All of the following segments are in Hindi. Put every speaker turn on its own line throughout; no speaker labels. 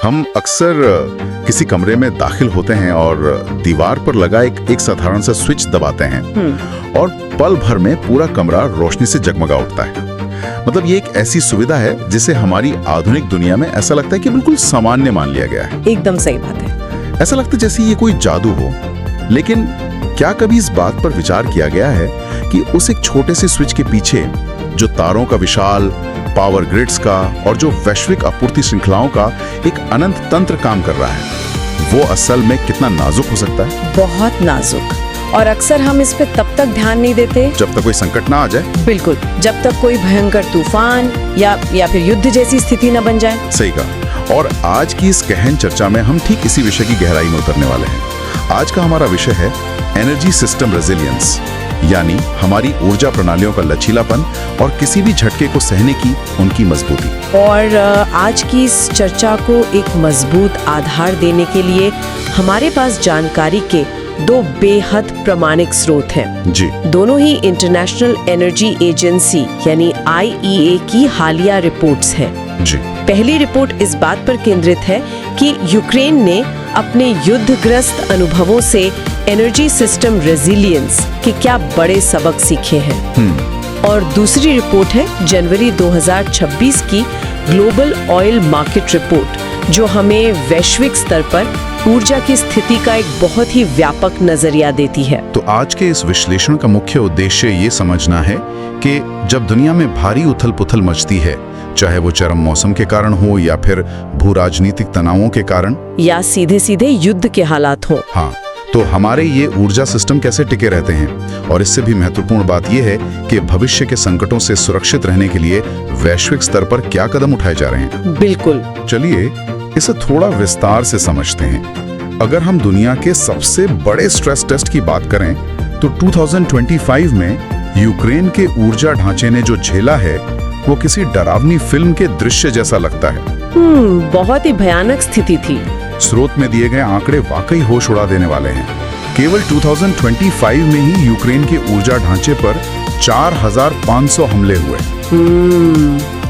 हम अक्सर किसी कमरे में दाखिल होते हैं और दीवार पर लगा एक साधारण सा स्विच दबाते हैं और पल भर में पूरा कमरा रोशनी से जगमगा उठता है। मतलब ये एक ऐसी सुविधा है जिसे हमारी आधुनिक दुनिया में ऐसा लगता है कि बिल्कुल सामान्य मान लिया गया है।
एकदम सही बात है।
ऐसा लगता है जैसे ये कोई जादू हो। लेकिन क्या कभी इस बात पर विचार किया गया है कि उस एक छोटे से स्विच के पीछे जो तारों का विशाल पावर ग्रिड्स का और जो वैश्विक आपूर्ति श्रृंखलाओं का एक अनंत तंत्र काम कर रहा है, वो असल में कितना नाजुक हो सकता है?
बहुत नाजुक। और अक्सर हम इस पे तब तक ध्यान नहीं देते
जब तक कोई संकट ना आ जाए।
बिल्कुल, जब तक कोई भयंकर तूफान या फिर युद्ध जैसी स्थिति न बन जाए।
सही कहा। और आज की इस गहन चर्चा में हम ठीक इसी विषय की गहराई में उतरने वाले हैं। आज का हमारा विषय है एनर्जी सिस्टम रेजिलियंस, यानी हमारी ऊर्जा प्रणालियों का लचीलापन और किसी भी झटके को सहने की उनकी मजबूती।
और आज की इस चर्चा को एक मजबूत आधार देने के लिए हमारे पास जानकारी के दो बेहद प्रामाणिक स्रोत हैं।
जी। दोनों
ही इंटरनेशनल एनर्जी एजेंसी यानी IEA की हालिया रिपोर्ट्स हैं।
जी।
पहली रिपोर्ट इस बात पर केंद्रित है कि यूक्रेन ने अपने युद्धग्रस्त अनुभवों से एनर्जी सिस्टम रेजिलियंस के क्या बड़े सबक सीखे हैं। और दूसरी रिपोर्ट है जनवरी 2026 की ग्लोबल ऑयल मार्केट रिपोर्ट, जो हमें वैश्विक स्तर पर ऊर्जा की स्थिति का एक बहुत ही व्यापक नजरिया देती है।
तो आज के इस विश्लेषण का मुख्य उद्देश्य ये समझना है कि जब दुनिया में भारी उथल पुथल मचती है, चाहे वो चरम मौसम के कारण हो या फिर भू राजनीतिक तनावों के कारण
या सीधे सीधे युद्ध के हालात हो,
हाँ, तो हमारे ये ऊर्जा सिस्टम कैसे टिके रहते हैं। और इससे भी महत्वपूर्ण बात यह है कि भविष्य के संकटों से सुरक्षित रहने के लिए वैश्विक स्तर पर क्या कदम उठाए जा रहे हैं।
बिल्कुल।
चलिए इसे थोड़ा विस्तार से समझते हैं। अगर हम दुनिया के सबसे बड़े स्ट्रेस टेस्ट की बात करें तो 2025 में यूक्रेन के ऊर्जा ढांचे ने जो झेला है वो किसी डरावनी फिल्म के दृश्य जैसा लगता है।
बहुत ही भयानक स्थिति थी।
स्रोत में दिए गए आंकड़े वाकई होश उड़ा देने वाले हैं। केवल 2025 में ही यूक्रेन के ऊर्जा ढांचे पर 4,500 हमले हुए।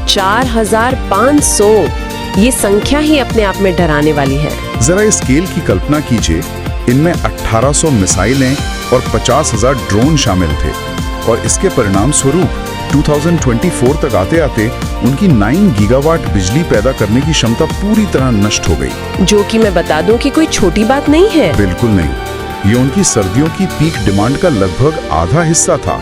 4,500, ये संख्या ही अपने आप में डराने वाली है।
जरा इस स्केल की कल्पना कीजिए। इनमें 1800 मिसाइलें और 50,000 ड्रोन शामिल थे। और इसके परिणाम स्वरूप 2024 तक आते आते उनकी 9 गीगावाट बिजली पैदा करने की क्षमता पूरी तरह नष्ट हो गई।
जो कि मैं बता दूं कि कोई छोटी बात नहीं है।
बिल्कुल नहीं। ये उनकी सर्दियों की पीक डिमांड का लगभग आधा हिस्सा था।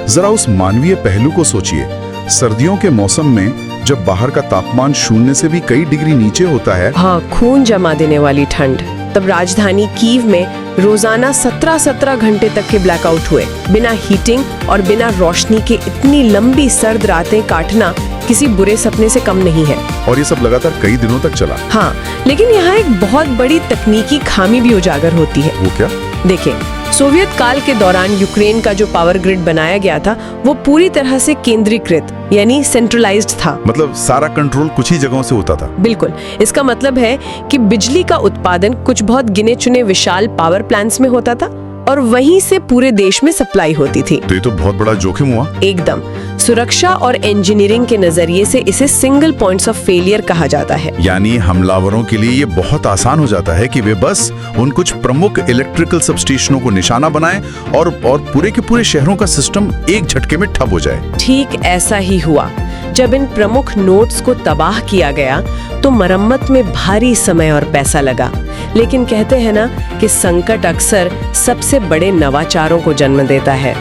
जरा उस मानवीय पहलू को सोचिए। सर्दियों के मौसम में जब बाहर का तापमान 0 से भी कई डिग्री नीचे होता है,
हाँ, खून जमा देने वाली ठंड, तब राजधानी कीव में रोजाना 17 घंटे तक के ब्लैकआउट हुए। बिना हीटिंग और बिना रोशनी के इतनी लंबी सर्द रातें काटना किसी बुरे सपने से कम नहीं है।
और ये सब लगातार कई दिनों तक चला।
हाँ, लेकिन यहाँ एक बहुत बड़ी तकनीकी खामी भी उजागर होती है।
वो क्या?
देखिए, सोवियत काल के दौरान यूक्रेन का जो पावर ग्रिड बनाया गया था वो पूरी तरह से केंद्रीकृत यानी सेंट्रलाइज्ड था।
मतलब सारा कंट्रोल कुछ ही जगहों से होता था।
बिल्कुल। इसका मतलब है कि बिजली का उत्पादन कुछ बहुत गिने चुने विशाल पावर प्लांट्स में होता था और वहीं से पूरे देश में सप्लाई होती थी।
तो ये तो बहुत बड़ा जोखिम हुआ।
एकदम। सुरक्षा और इंजीनियरिंग के नजरिए से इसे सिंगल पॉइंट्स ऑफ फेलियर कहा जाता है।
यानी हमलावरों के लिए ये बहुत आसान हो जाता है कि वे बस उन कुछ प्रमुख इलेक्ट्रिकल सबस्टेशनों को निशाना बनाएं और पूरे के पूरे शहरों का सिस्टम एक झटके में ठप हो जाए।
ठीक ऐसा ही हुआ। जब इन प्रमुख नोड्स को तबाह किया गया तो मरम्मत में भारी समय और पैसा लगा। लेकिन कहते हैं ना कि संकट अक्सर सबसे बड़े नवाचारों को जन्म देता है।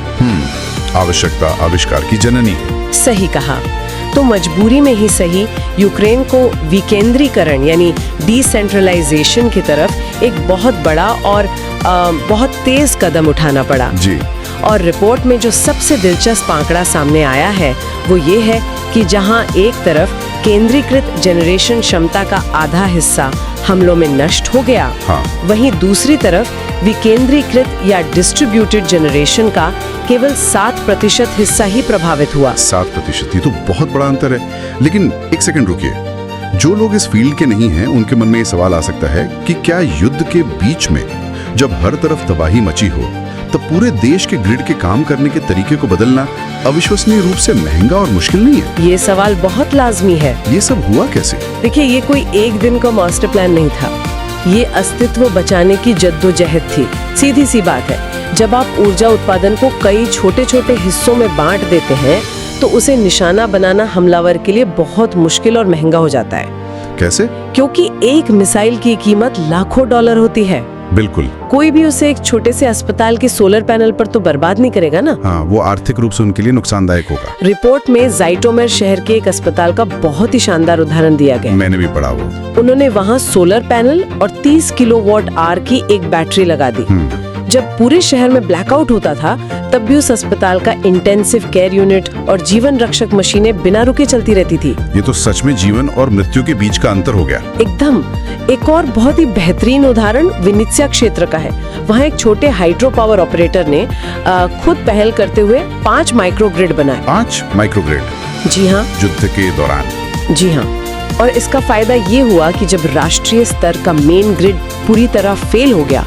आवश्यकता आविष्कार की जननी।
सही कहा। तो मजबूरी में ही सही, यूक्रेन को विकेंद्रीकरण यानी डिसेंट्रलाइजेशन की तरफ एक बहुत बड़ा और बहुत तेज कदम उठाना पड़ा।
जी।
और रिपोर्ट में जो सबसे दिलचस्प आंकड़ा सामने आया है वो ये है कि जहां एक तरफ केंद्रीकृत जनरेशन क्षमता का आधा हिस्सा हमलों में नष्ट हो गया,
हाँ,
वहीं दूसरी तरफ विकेंद्रीकृत या डिस्ट्रीब्यूटेड जनरेशन का केवल 7% हिस्सा ही प्रभावित हुआ।
7%? ये तो बहुत बड़ा अंतर है। लेकिन एक सेकंड रुकिए। जो लोग इस फील्ड के नहीं हैं उनके मन में ये सवाल आ सकता है कि क्या युद्ध के बीच में जब हर तरफ तबाही मची हो तब पूरे देश के ग्रिड के काम करने के तरीके को बदलना अविश्वसनीय रूप से महंगा और मुश्किल नहीं है?
ये सवाल बहुत लाजमी है।
ये सब हुआ कैसे?
देखिए, ये कोई एक दिन का मास्टर प्लान नहीं था। ये अस्तित्व बचाने की जद्दोजहद थी। सीधी सी बात है, जब आप ऊर्जा उत्पादन को कई छोटे छोटे हिस्सों में बांट देते हैं तो उसे निशाना बनाना हमलावर के लिए बहुत मुश्किल और महंगा हो जाता है।
कैसे?
क्योंकि एक मिसाइल की कीमत लाखों डॉलर होती है।
बिल्कुल।
कोई भी उसे एक छोटे से अस्पताल के सोलर पैनल पर तो बर्बाद नहीं करेगा ना।
हाँ, वो आर्थिक रूप से उनके लिए नुकसानदायक होगा।
रिपोर्ट में ज़ाइटोमेर शहर के एक अस्पताल का बहुत ही शानदार उदाहरण दिया गया।
मैंने भी पढ़ा वो।
उन्होंने वहाँ सोलर पैनल और 30 किलोवाट आवर की एक बैटरी लगा दी। जब पूरे शहर में ब्लैकआउट होता था तब भी उस अस्पताल का इंटेंसिव केयर यूनिट और जीवन रक्षक मशीनें बिना रुके चलती रहती थी।
ये तो सच में जीवन और मृत्यु के बीच का अंतर हो गया।
एकदम। एक और बहुत ही बेहतरीन उदाहरण विनित्सिया क्षेत्र का है। वहाँ एक छोटे हाइड्रो पावर ऑपरेटर ने खुद पहल करते हुए 5 माइक्रोग्रिड बनाए।
5 माइक्रोग्रिड?
जी हाँ।
युद्ध के दौरान?
जी हाँ। और इसका फायदा ये हुआ कि जब राष्ट्रीय स्तर का मेन ग्रिड पूरी तरह फेल हो गया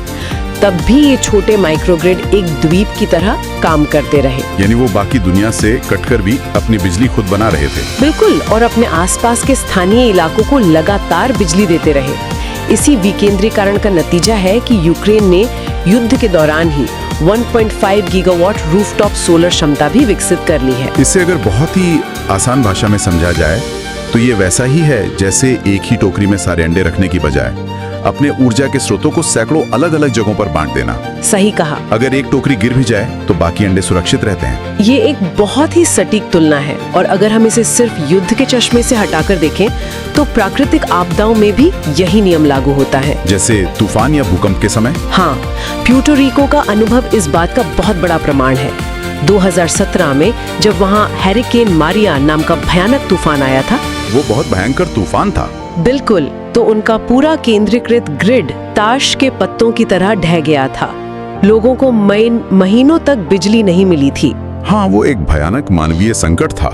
तब भी ये छोटे माइक्रोग्रिड एक द्वीप की तरह काम करते रहे।
यानी वो बाकी दुनिया से कटकर भी अपनी बिजली खुद बना रहे थे।
बिल्कुल, और अपने आसपास के स्थानीय इलाकों को लगातार बिजली देते रहे। इसी विकेंद्रीकरण का नतीजा है कि यूक्रेन ने युद्ध के दौरान ही 1.5 गीगावाट रूफटॉप सोलर क्षमता भी विकसित कर ली है।
इससे अगर बहुत ही आसान भाषा में समझा जाए तो ये वैसा ही है जैसे एक ही टोकरी में सारे अंडे रखने की बजाय अपने ऊर्जा के स्रोतों को सैकड़ों अलग अलग जगहों पर बांट देना।
सही कहा।
अगर एक टोकरी गिर भी जाए तो बाकी अंडे सुरक्षित रहते हैं।
ये एक बहुत ही सटीक तुलना है, और अगर हम इसे सिर्फ युद्ध के चश्मे से हटाकर देखें तो प्राकृतिक आपदाओं में भी यही नियम लागू होता है।
जैसे तूफान या भूकंप के समय?
हाँ, प्यूर्टो रिको का अनुभव इस बात का बहुत बड़ा प्रमाण है। 2017 में जब वहाँ हैरिकेन मारिया नाम का भयानक तूफान आया था।
वो बहुत भयंकर तूफान था।
बिल्कुल। तो उनका पूरा केंद्रीकृत ग्रिड ताश के पत्तों की तरह ढह गया था। लोगों को महीनों तक बिजली नहीं मिली थी।
हाँ, वो एक भयानक मानवीय संकट था।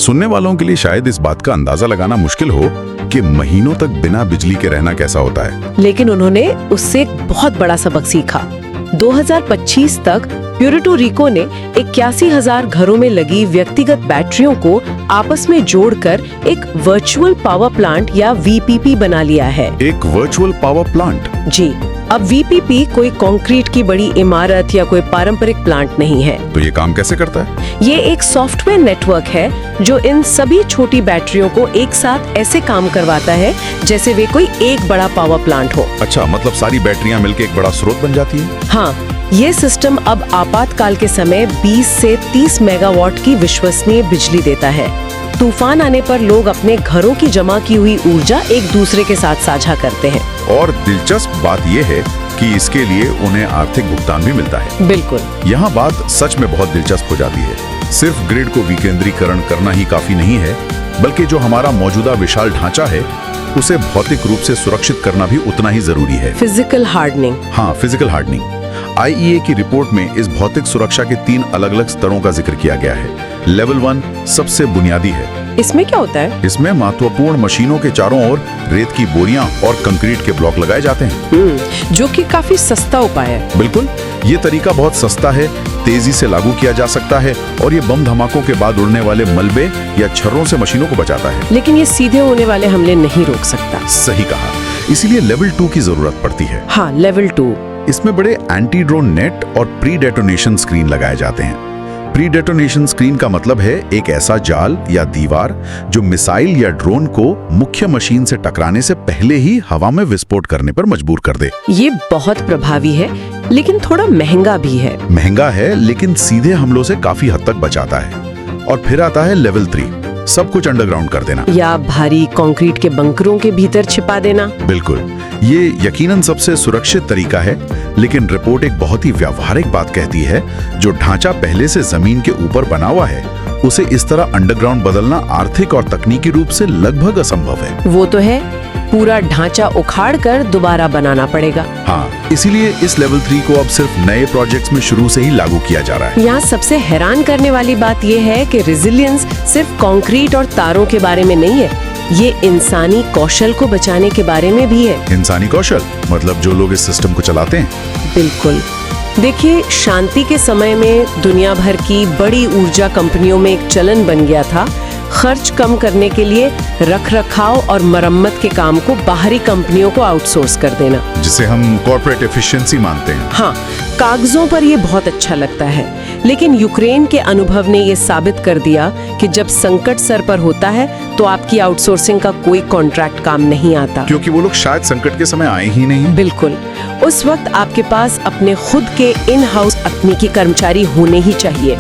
सुनने वालों के लिए शायद इस बात का अंदाजा लगाना मुश्किल हो कि महीनों तक बिना बिजली के रहना कैसा होता है।
लेकिन उन्होंने उससे एक बहुत बड़ा सबक सीखा। 2025 तक प्यूर्टो रिको ने 81,000 घरों में लगी व्यक्तिगत बैटरियों को आपस में जोड़कर एक वर्चुअल पावर प्लांट या वीपीपी बना लिया है।
एक वर्चुअल पावर प्लांट?
जी। अब वीपीपी कोई कंक्रीट की बड़ी इमारत या कोई पारंपरिक प्लांट नहीं है।
तो ये काम कैसे करता है?
ये एक सॉफ्टवेयर नेटवर्क है जो इन सभी छोटी बैटरियों को एक साथ ऐसे काम करवाता है जैसे वे कोई एक बड़ा पावर प्लांट हो।
अच्छा, मतलब सारी बैटरियां मिलकर एक बड़ा स्रोत बन जाती है?
हाँ, ये सिस्टम अब आपातकाल के समय 20 से 30 मेगावाट की विश्वसनीय बिजली देता है। तूफान आने पर लोग अपने घरों की जमा की हुई ऊर्जा एक दूसरे के साथ साझा करते हैं।
और दिलचस्प बात यह है कि इसके लिए उन्हें आर्थिक भुगतान भी मिलता है।
बिल्कुल।
यहाँ बात सच में बहुत दिलचस्प हो जाती है। सिर्फ ग्रिड को विकेंद्रीकरण करना ही काफी नहीं है, बल्कि जो हमारा मौजूदा विशाल ढांचा है उसे भौतिक रूप से सुरक्षित करना भी उतना ही जरूरी है।
Physical hardening.
हाँ, फिजिकल हार्डनिंग। IEA की रिपोर्ट में इस भौतिक सुरक्षा के 3 अलग-अलग स्तरों का जिक्र किया गया है। लेवल 1 सबसे बुनियादी है।
इसमें क्या होता है?
इसमें महत्वपूर्ण मशीनों के चारों ओर रेत की बोरियां और कंक्रीट के ब्लॉक लगाए जाते हैं।
जो कि काफी सस्ता उपाय है।
बिल्कुल, ये तरीका बहुत सस्ता है, तेजी से लागू किया जा सकता है और ये बम धमाकों के बाद उड़ने वाले मलबे या छर्रों से मशीनों को बचाता है।
लेकिन ये सीधे होने वाले हमले नहीं रोक सकता।
सही कहा, इसीलिए लेवल 2 की जरूरत पड़ती है।
हाँ, लेवल 2।
इसमें बड़े एंटी ड्रोन नेट और प्री डेटोनेशन स्क्रीन लगाए जाते हैं। प्री डेटोनेशन स्क्रीन का मतलब है एक ऐसा जाल या दीवार जो मिसाइल या ड्रोन को मुख्य मशीन से टकराने से पहले ही हवा में विस्फोट करने पर मजबूर कर दे।
ये बहुत प्रभावी है, लेकिन थोड़ा महंगा भी है।
महंगा है, लेकिन सीधे हमलों से काफी हद तक बचाता है। और फिर आता है लेवल 3, सब कुछ अंडरग्राउंड कर देना
या भारी कंक्रीट के बंकरों के भीतर छिपा देना।
बिल्कुल, ये यकीनन सबसे सुरक्षित तरीका है, लेकिन रिपोर्ट एक बहुत ही व्यावहारिक बात कहती है। जो ढांचा पहले से जमीन के ऊपर बना हुआ है उसे इस तरह अंडरग्राउंड बदलना आर्थिक और तकनीकी रूप से लगभग असंभव है।
वो तो है, पूरा ढांचा उखाड़ कर दोबारा बनाना पड़ेगा।
हाँ, इसीलिए इस लेवल 3 को अब सिर्फ नए प्रोजेक्ट्स में शुरू से ही लागू किया जा रहा है।
यहाँ सबसे हैरान करने वाली बात यह है कि रेजिलियंस सिर्फ कंक्रीट और तारों के बारे में नहीं है, ये इंसानी कौशल को बचाने के बारे में भी है।
इंसानी कौशल मतलब जो लोग इस सिस्टम को चलाते हैं?
बिल्कुल। देखिए, शांति के समय में दुनिया भर की बड़ी ऊर्जा कंपनियों में एक चलन बन गया था खर्च कम करने के लिए रखरखाव और मरम्मत के काम को बाहरी कंपनियों को आउटसोर्स कर देना,
जिसे हम कॉर्पोरेट एफिशिएंसी मानते हैं।
हाँ, कागजों पर ये बहुत अच्छा लगता है, लेकिन यूक्रेन के अनुभव ने ये साबित कर दिया कि जब संकट सर पर होता है तो आपकी आउटसोर्सिंग का कोई कॉन्ट्रैक्ट काम नहीं आता।
क्योंकि वो लोग शायद संकट के समय आए ही नहीं।
बिल्कुल, उस वक्त आपके पास अपने खुद के इन हाउस तकनीकी कर्मचारी होने ही चाहिए।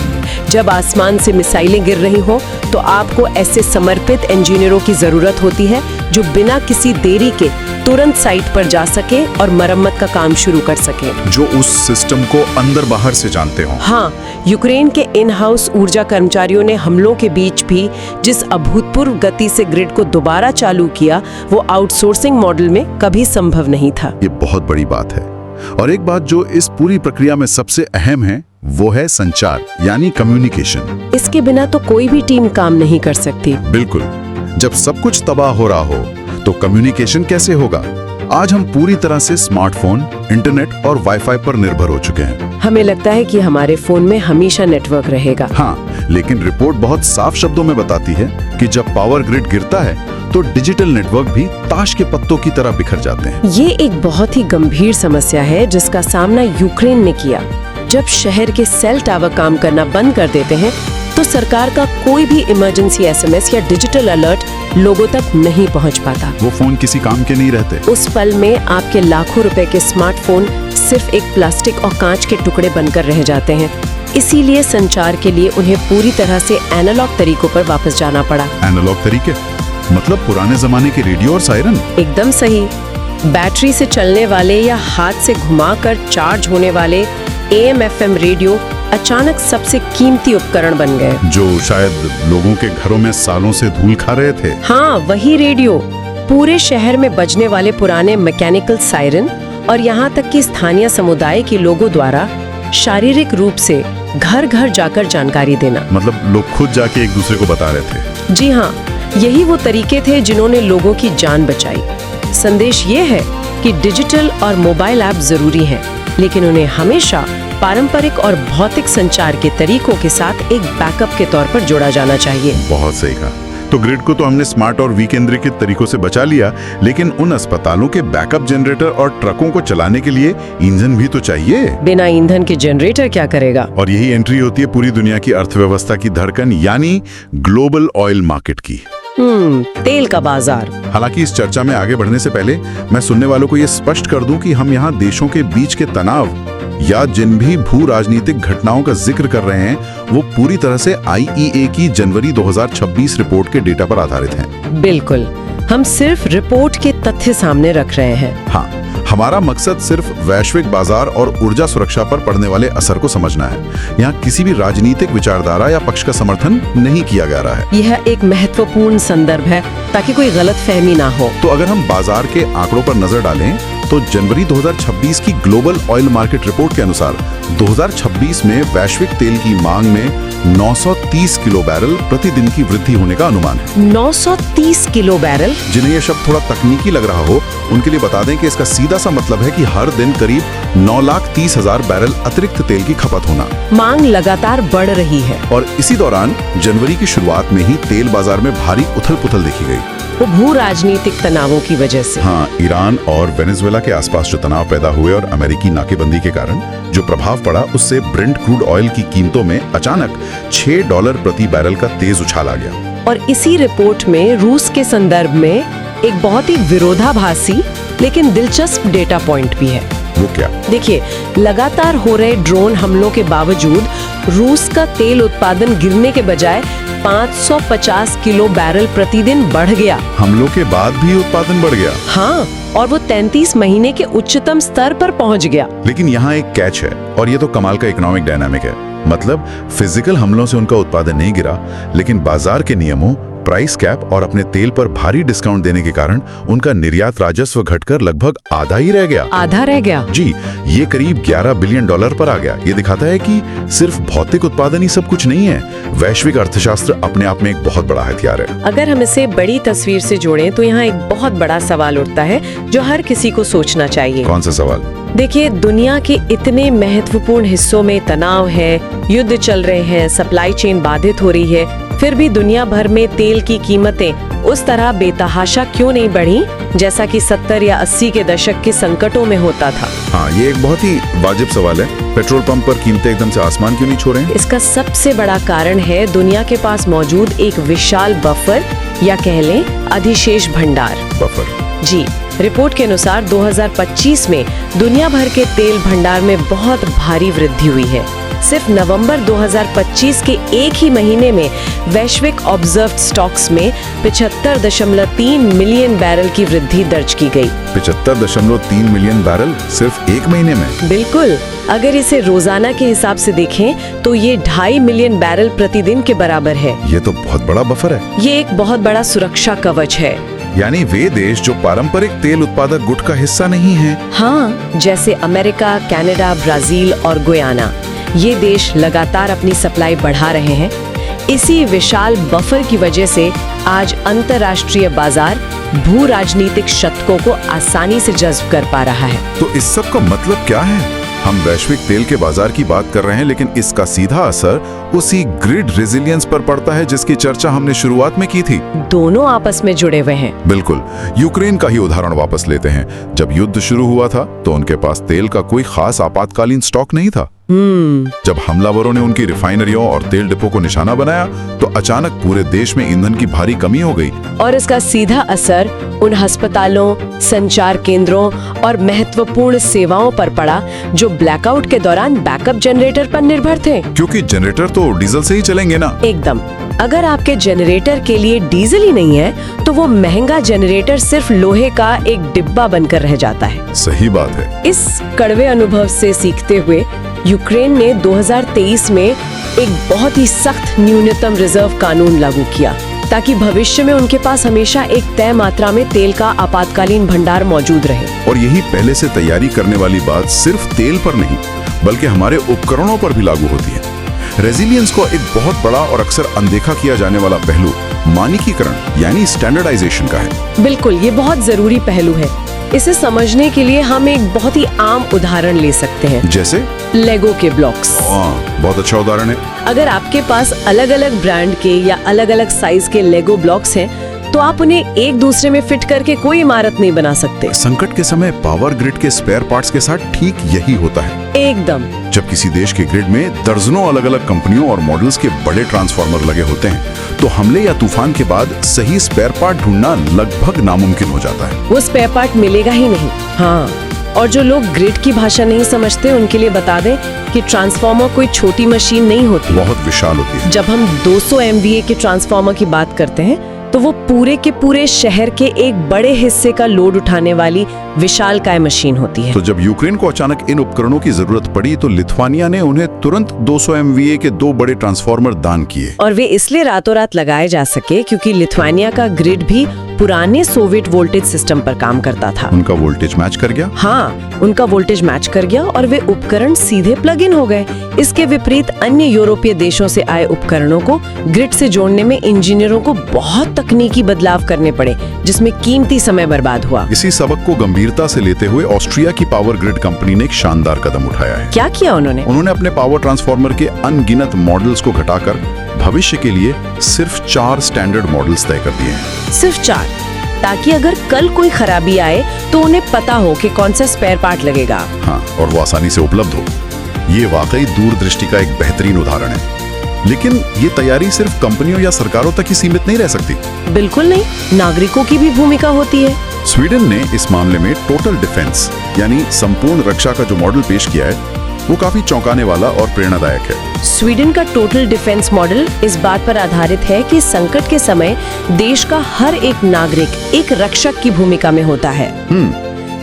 जब आसमान से मिसाइलें गिर रही हो तो आपको ऐसे समर्पित इंजीनियरों की जरूरत होती है जो बिना किसी देरी के तुरंत साइट पर जा सके और मरम्मत का काम शुरू कर सके,
जो उस सिस्टम को अंदर बाहर से जानते हो।
हाँ, यूक्रेन के इन हाउस ऊर्जा कर्मचारियों ने हमलों के बीच भी जिस अभूतपूर्व गति से ग्रिड को दोबारा चालू किया, वो आउटसोर्सिंग मॉडल में कभी संभव नहीं था।
ये बहुत बड़ी बात है। और एक बात जो इस पूरी प्रक्रिया में सबसे अहम है, वो है संचार, यानी कम्युनिकेशन।
इसके बिना तो कोई भी टीम काम नहीं कर सकती।
बिल्कुल, जब सब कुछ तबाह हो रहा हो तो कम्युनिकेशन कैसे होगा? आज हम पूरी तरह से स्मार्टफोन, इंटरनेट और वाईफाई पर निर्भर हो चुके हैं।
हमें लगता है कि हमारे फोन में हमेशा नेटवर्क रहेगा।
हाँ, लेकिन रिपोर्ट बहुत साफ शब्दों में बताती है कि जब पावर ग्रिड गिरता है तो डिजिटल नेटवर्क भी ताश के पत्तों की तरह बिखर जाते हैं।
ये एक बहुत ही गंभीर समस्या है जिसका सामना यूक्रेन ने किया। जब शहर के सेल टावर काम करना बंद कर देते हैं तो सरकार का कोई भी इमरजेंसी एसएमएस या डिजिटल अलर्ट लोगों तक नहीं पहुंच पाता।
वो फोन किसी काम के नहीं रहते।
उस पल में आपके लाखों रुपए के स्मार्टफोन सिर्फ एक प्लास्टिक और कांच के टुकड़े बनकर रह जाते हैं। इसीलिए संचार के लिए उन्हें पूरी तरह से एनालॉग तरीकों पर वापस जाना पड़ा। एनालॉग
तरीके मतलब पुराने जमाने के रेडियो और सायरन?
एकदम सही। बैटरी से चलने वाले या हाथ से घुमाकर चार्ज होने वाले AM/FM रेडियो अचानक सबसे कीमती उपकरण बन गए,
जो शायद लोगों के घरों में सालों से धूल खा रहे थे।
हाँ, वही रेडियो पूरे शहर में बजने वाले पुराने मैकेनिकल सायरन और यहाँ तक कि स्थानीय समुदाय के लोगों द्वारा शारीरिक रूप से घर घर जाकर जानकारी देना।
मतलब लोग खुद जाके एक दूसरे को बता रहे थे।
जी हाँ, यही वो तरीके थे जिन्होंने लोगों की जान बचाई। संदेश ये है कि डिजिटल और मोबाइल ऐप जरूरी हैं, लेकिन उन्हें हमेशा पारंपरिक और भौतिक संचार के तरीकों के साथ एक बैकअप के तौर पर जोड़ा जाना चाहिए।
बहुत सही कहा। तो ग्रिड को तो हमने स्मार्ट और विकेंद्रीकृत तरीकों से बचा लिया, लेकिन उन अस्पतालों के बैकअप जनरेटर और ट्रकों को चलाने के लिए ईंधन भी तो चाहिए।
बिना ईंधन के जनरेटर क्या करेगा?
और यही एंट्री होती है पूरी दुनिया की अर्थव्यवस्था की धड़कन, यानी ग्लोबल ऑयल मार्केट की।
तेल का बाजार।
हालांकि इस चर्चा में आगे बढ़ने से पहले मैं सुनने वालों को यह स्पष्ट कर दूं कि हम यहाँ देशों के बीच के तनाव या जिन भी भू राजनीतिक घटनाओं का जिक्र कर रहे हैं, वो पूरी तरह से IEA की जनवरी 2026 रिपोर्ट के डेटा पर आधारित हैं।
बिल्कुल, हम सिर्फ रिपोर्ट के तथ्य सामने रख रहे हैं।
हाँ, हमारा मकसद सिर्फ वैश्विक बाजार और ऊर्जा सुरक्षा पर पड़ने वाले असर को समझना है। यहाँ किसी भी राजनीतिक विचारधारा या पक्ष का समर्थन नहीं किया जा रहा है।
यह एक महत्वपूर्ण संदर्भ है ताकि कोई गलतफहमी ना हो।
तो अगर हम बाजार के आंकड़ों पर नजर डालें तो जनवरी 2026 की ग्लोबल ऑयल मार्केट रिपोर्ट के अनुसार 2026 में वैश्विक तेल की मांग में 930 किलो बैरल प्रतिदिन की वृद्धि होने का अनुमान है।
930 किलो बैरल?
जिन्हें यह शब्द थोड़ा तकनीकी लग रहा हो, उनके लिए बता दें कि इसका सीधा सा मतलब है कि हर दिन करीब 9,30,000 बैरल अतिरिक्त तेल की खपत होना।
मांग लगातार बढ़ रही है।
और इसी दौरान जनवरी की शुरुआत में ही तेल बाजार में भारी उथल-पुथल देखी गई।
वो भू राजनीतिक तनावों की वजह से।
हाँ, ईरान और वेनेजुएला के आसपास जो तनाव पैदा हुए और अमेरिकी नाकेबंदी के कारण जो प्रभाव पड़ा, उससे ब्रेंट क्रूड ऑयल की कीमतों में अचानक $6 प्रति बैरल का तेज उछाल आ गया।
और इसी रिपोर्ट में रूस के संदर्भ में एक बहुत ही विरोधाभासी लेकिन दिलचस्प डेटा पॉइंट भी है।
वो क्या?
देखिए, लगातार हो रहे ड्रोन हमलों के बावजूद रूस का तेल उत्पादन गिरने के बजाय 550 किलो बैरल प्रतिदिन बढ़ गया।
हमलों के बाद भी उत्पादन बढ़ गया?
हाँ, और वो 33 महीने के उच्चतम स्तर पर पहुंच गया।
लेकिन यहाँ एक कैच है, और ये तो कमाल का इकोनॉमिक डायनामिक है। मतलब फिजिकल हमलों से उनका उत्पादन नहीं गिरा, लेकिन बाजार के नियमों, प्राइस कैप और अपने तेल पर भारी डिस्काउंट देने के कारण उनका निर्यात राजस्व घटकर लगभग आधा ही रह गया।
आधा रह गया?
जी, ये करीब $11 बिलियन पर आ गया। ये दिखाता है कि सिर्फ भौतिक उत्पादन ही सब कुछ नहीं है, वैश्विक अर्थशास्त्र अपने आप में एक बहुत बड़ा हथियार है।
अगर हम इसे बड़ी तस्वीर से जोड़ें तो यहाँ एक बहुत बड़ा सवाल उठता है जो हर किसी को सोचना चाहिए।
कौन सा सवाल?
देखिए, दुनिया के इतने महत्वपूर्ण हिस्सों में तनाव है, युद्ध चल रहे हैं, सप्लाई चेन बाधित हो रही है, फिर भी दुनिया भर में तेल की कीमतें उस तरह बेतहाशा क्यों नहीं बढ़ी जैसा कि 70 या 80 के दशक के संकटों में होता था?
हाँ, ये एक बहुत ही वाजिब सवाल है। पेट्रोल पंप पर कीमतें एकदम से आसमान क्यों नहीं छू रहे हैं?
इसका सबसे बड़ा कारण है दुनिया के पास मौजूद एक विशाल बफर या कह लें अधिशेष भंडार।
बफर?
जी, रिपोर्ट के अनुसार 2025 में दुनिया भर के तेल भंडार में बहुत भारी वृद्धि हुई है। सिर्फ नवंबर 2025 के एक ही महीने में वैश्विक ऑब्जर्व्ड स्टॉक्स में 75.3 मिलियन बैरल की वृद्धि दर्ज की गई।
75.3 मिलियन बैरल सिर्फ एक महीने में?
बिल्कुल। अगर इसे रोजाना के हिसाब से देखें तो ये 2.5 मिलियन बैरल प्रतिदिन के बराबर है।
ये तो बहुत बड़ा बफर है।
ये एक बहुत बड़ा सुरक्षा कवच है।
यानी वे देश जो पारंपरिक तेल उत्पादक गुट का हिस्सा नहीं है,
हाँ, जैसे अमेरिका, कनाडा, ब्राजील और गुयाना, ये देश लगातार अपनी सप्लाई बढ़ा रहे हैं। इसी विशाल बफर की वजह से आज अंतर्राष्ट्रीय बाजार भू राजनीतिक शतकों को आसानी से जज्ब कर पा रहा है।
तो इस सब का मतलब क्या है? हम वैश्विक तेल के बाजार की बात कर रहे हैं, लेकिन इसका सीधा असर उसी ग्रिड रेजिलियंस पर पड़ता है जिसकी चर्चा हमने शुरुआत में की थी।
दोनों आपस में जुड़े हुए हैं।
बिल्कुल। यूक्रेन का ही उदाहरण वापस लेते हैं। जब युद्ध शुरू हुआ था तो उनके पास तेल का कोई खास आपातकालीन स्टॉक नहीं था। जब हमलावरों ने उनकी रिफाइनरियों और तेल डिपो को निशाना बनाया तो अचानक पूरे देश में ईंधन की भारी कमी हो गई। और
इसका सीधा असर उन अस्पतालों, संचार केंद्रों और महत्वपूर्ण सेवाओं पर पड़ा जो ब्लैकआउट के दौरान बैकअप जनरेटर पर निर्भर थे।
क्योंकि जनरेटर तो डीजल से ही चलेंगे ना।
एकदम। अगर आपके जनरेटर के लिए डीजल ही नहीं है तो वो महंगा जनरेटर सिर्फ लोहे का एक डिब्बा बनकर रह जाता है।
सही बात है।
इस कड़वे अनुभव से सीखते हुए यूक्रेन ने 2023 में एक बहुत ही सख्त न्यूनतम रिजर्व कानून लागू किया ताकि भविष्य में उनके पास हमेशा एक तय मात्रा में तेल का आपातकालीन भंडार मौजूद रहे।
और यही पहले से तैयारी करने वाली बात सिर्फ तेल पर नहीं बल्कि हमारे उपकरणों पर भी लागू होती है। रेजिलियंस को एक बहुत बड़ा और अक्सर अनदेखा किया जाने वाला पहलू मानकीकरण यानी स्टैंडर्डाइजेशन का है।
बिल्कुल, ये बहुत जरूरी पहलू है। इसे समझने के लिए हम एक बहुत ही आम उदाहरण ले सकते हैं,
जैसे
लेगो के ब्लॉक्स।
बहुत अच्छा उदाहरण है।
अगर आपके पास अलग अलग ब्रांड के या अलग अलग साइज के लेगो ब्लॉक्स हैं, तो आप उन्हें एक दूसरे में फिट करके कोई इमारत नहीं बना सकते।
संकट के समय पावर ग्रिड के स्पेयर पार्ट्स के साथ ठीक यही होता है।
एकदम।
जब किसी देश के ग्रिड में दर्जनों अलग अलग कंपनियों और मॉडल्स के बड़े ट्रांसफार्मर लगे होते हैं तो हमले या तूफान के बाद सही स्पेयर पार्ट ढूंढना लगभग नामुमकिन हो जाता है।
वो स्पेयर पार्ट मिलेगा ही नहीं। हाँ, और जो लोग ग्रिड की भाषा नहीं समझते उनके लिए बता दें कि ट्रांसफार्मर कोई छोटी मशीन नहीं होती,
बहुत विशाल होती है।
जब हम 200 MVA के ट्रांसफार्मर की बात करते हैं तो वो पूरे के पूरे शहर के एक बड़े हिस्से का लोड उठाने वाली विशालकाय मशीन होती है।
तो जब यूक्रेन को अचानक इन उपकरणों की जरूरत पड़ी तो लिथुआनिया ने उन्हें तुरंत 200 MVA के 2 बड़े ट्रांसफार्मर दान किए।
और वे इसलिए रातों रात लगाए जा सके क्योंकि लिथुआनिया का ग्रिड भी पुराने सोवियत वोल्टेज सिस्टम पर काम करता था।
उनका वोल्टेज मैच कर गया?
हाँ, उनका वोल्टेज मैच कर गया और वे उपकरण सीधे प्लग इन हो गए। इसके विपरीत अन्य यूरोपीय देशों से आए उपकरणों को ग्रिड से जोड़ने में इंजीनियरों को बहुत तकनीकी बदलाव करने पड़े, जिसमें कीमती समय बर्बाद हुआ।
इसी सबक को गंभीरता से लेते हुए ऑस्ट्रिया की पावर ग्रिड कंपनी ने एक शानदार कदम उठाया है।
क्या किया उन्होंने?
उन्होंने अपने पावर ट्रांसफार्मर के अनगिनत मॉडल्स को घटाकर भविष्य के लिए सिर्फ 4 स्टैंडर्ड मॉडल्स तय कर दिए हैं।
सिर्फ 4, ताकि अगर कल कोई खराबी आए तो उन्हें पता हो कि कौन सा स्पेयर पार्ट लगेगा।
हाँ, और वो आसानी से उपलब्ध हो। ये वाकई दूरदृष्टि का एक बेहतरीन उदाहरण है। लेकिन ये तैयारी सिर्फ कंपनियों या सरकारों तक ही सीमित नहीं रह सकती। बिल्कुल
नहीं, नागरिकों की भी भूमिका होती है।
स्वीडन ने इस मामले में टोटल डिफेंस यानी संपूर्ण रक्षा का जो मॉडल पेश किया है वो काफी चौंकाने वाला और प्रेरणादायक है।
स्वीडन का टोटल डिफेंस मॉडल इस बात पर आधारित है कि संकट के समय देश का हर एक नागरिक एक रक्षक की भूमिका में होता है।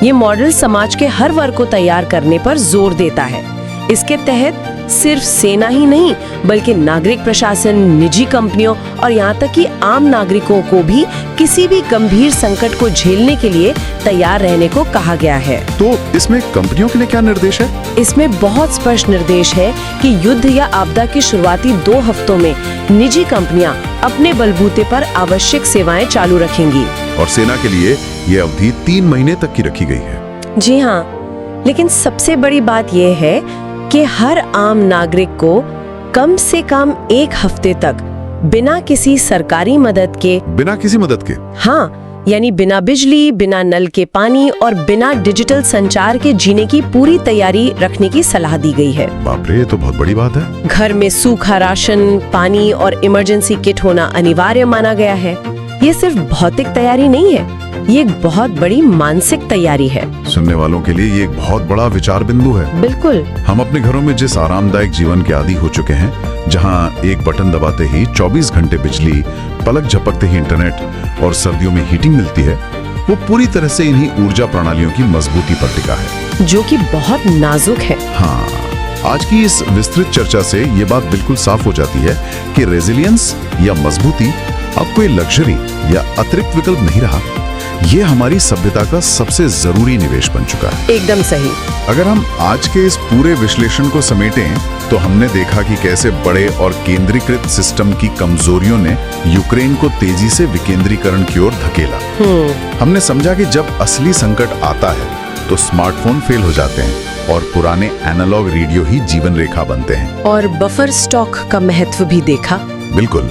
ये मॉडल समाज के हर वर्ग को तैयार करने पर जोर देता है। इसके तहत सिर्फ सेना ही नहीं बल्कि नागरिक प्रशासन, निजी कंपनियों और यहाँ तक कि आम नागरिकों को भी किसी भी गंभीर संकट को झेलने के लिए तैयार रहने को कहा गया है।
तो इसमें कंपनियों के लिए क्या निर्देश है?
इसमें बहुत स्पष्ट निर्देश है कि युद्ध या आपदा के शुरुआती 2 हफ्तों में निजी कंपनियां अपने बलबूते पर आवश्यक सेवाएं चालू रखेंगी।
और सेना के लिए ये अवधि 3 महीने तक की रखी गई है।
जी हाँ, लेकिन सबसे बड़ी बात यह है कि हर आम नागरिक को कम से कम 1 हफ्ते तक बिना किसी सरकारी मदद के,
बिना किसी मदद के?
हाँ, यानी बिना बिजली, बिना नल के पानी और बिना डिजिटल संचार के जीने की पूरी तैयारी रखने की सलाह दी गई है।
बाप रे, ये तो बहुत बड़ी बात है।
घर में सूखा राशन, पानी और इमरजेंसी किट होना अनिवार्य माना गया है। ये सिर्फ भौतिक तैयारी नहीं है, ये एक बहुत बड़ी मानसिक तैयारी है।
सुनने वालों के लिए ये एक बहुत बड़ा विचार बिंदु है।
बिल्कुल।
हम अपने घरों में जिस आरामदायक जीवन के आदी हो चुके हैं, जहां एक बटन दबाते ही 24 घंटे बिजली, पलक झपकते ही इंटरनेट और सर्दियों में हीटिंग मिलती है, वो पूरी तरह से इन्हीं ऊर्जा प्रणालियों की मजबूती पर टिका है,
जो कि बहुत नाजुक है।
हाँ, आज की इस विस्तृत चर्चा से ये बात बिल्कुल साफ हो जाती है कि रेजिलियंस या मजबूती अब कोई लग्जरी या अतिरिक्त विकल्प नहीं रहा। ये हमारी सभ्यता का सबसे जरूरी निवेश बन चुका है।
एकदम सही।
अगर हम आज के इस पूरे विश्लेषण को समेटें तो हमने देखा कि कैसे बड़े और केंद्रीकृत सिस्टम की कमजोरियों ने यूक्रेन को तेजी से विकेंद्रीकरण की ओर धकेला। हमने समझा कि जब असली संकट आता है तो स्मार्टफोन फेल हो जाते हैं और पुराने एनालॉग रेडियो ही जीवन रेखा बनते हैं।
और बफर स्टॉक का महत्व भी देखा।
बिल्कुल।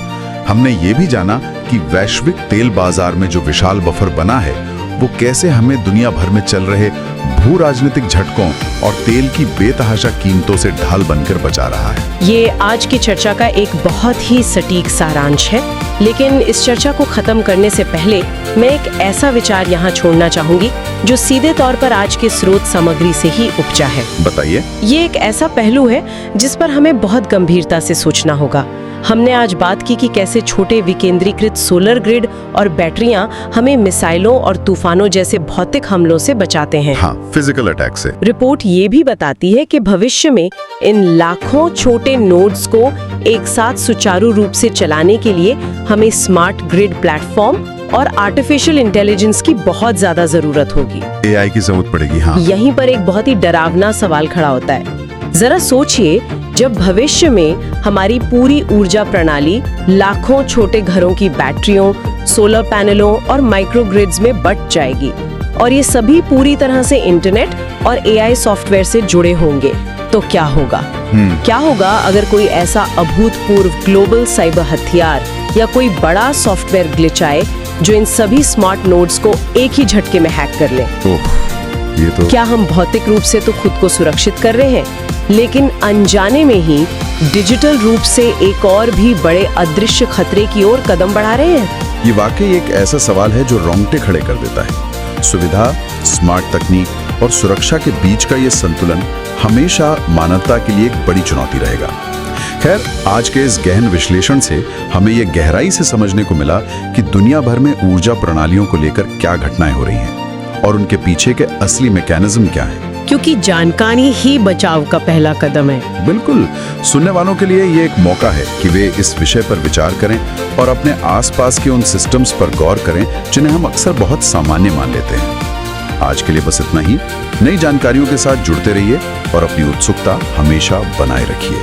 हमने ये भी जाना कि वैश्विक तेल बाजार में जो विशाल बफर बना है वो कैसे हमें दुनिया भर में चल रहे भू राजनीतिक झटकों और तेल की बेतहाशा कीमतों से ढाल बनकर बचा रहा है।
ये आज की चर्चा का एक बहुत ही सटीक सारांश है, लेकिन इस चर्चा को खत्म करने से पहले मैं एक ऐसा विचार यहाँ छोड़ना चाहूंगी जो सीधे तौर पर आज के स्रोत सामग्री से ही उपजा है।
बताइए।
ये एक ऐसा पहलू है जिस पर हमें बहुत गंभीरता से सोचना होगा। हमने आज बात की कि कैसे छोटे विकेंद्रीकृत सोलर ग्रिड और बैटरियां हमें मिसाइलों और तूफानों जैसे भौतिक हमलों से बचाते हैं।
हाँ, फिजिकल अटैक से।
रिपोर्ट ये भी बताती है कि भविष्य में इन लाखों छोटे नोड्स को एक साथ सुचारू रूप से चलाने के लिए हमें स्मार्ट ग्रिड प्लेटफॉर्म और आर्टिफिशियल इंटेलिजेंस की बहुत ज्यादा जरूरत होगी।
AI की जरूरत पड़ेगी। हाँ।
यहीं पर एक बहुत ही डरावना सवाल खड़ा होता है। जरा सोचिए, जब भविष्य में हमारी पूरी ऊर्जा प्रणाली लाखों छोटे घरों की बैटरियों, सोलर पैनलों और माइक्रोग्रिड्स में बट जाएगी और ये सभी पूरी तरह से इंटरनेट और AI सॉफ्टवेयर से जुड़े होंगे, तो क्या होगा? क्या होगा अगर कोई ऐसा अभूतपूर्व ग्लोबल साइबर हथियार या कोई बड़ा सॉफ्टवेयर ग्लिच आए जो इन सभी स्मार्ट नोड्स को एक ही झटके में हैक कर ले?
ये तो...
क्या हम भौतिक रूप से तो खुद को सुरक्षित कर रहे हैं, लेकिन अनजाने में ही डिजिटल रूप से एक और भी बड़े अदृश्य खतरे की ओर कदम बढ़ा रहे हैं?
ये वाकई एक ऐसा सवाल है जो रोंगटे खड़े कर देता है। सुविधा, स्मार्ट तकनीक और सुरक्षा के बीच का ये संतुलन हमेशा मानवता के लिए एक बड़ी चुनौती रहेगा। खैर, आज के इस गहन विश्लेषण से हमें ये गहराई से समझने को मिला कि दुनिया भर में ऊर्जा प्रणालियों को लेकर क्या घटनाएं हो रही हैं और उनके पीछे के असली मैकेनिज्म क्या है।
क्योंकि जानकारी ही बचाव का पहला कदम है।
बिल्कुल। सुनने वालों के लिए ये एक मौका है कि वे इस विषय पर विचार करें और अपने आसपास के उन सिस्टम्स पर गौर करें जिन्हें हम अक्सर बहुत सामान्य मान लेते हैं। आज के लिए बस इतना ही। नई जानकारियों के साथ जुड़ते रहिए और अपनी उत्सुकता हमेशा बनाए रखिए।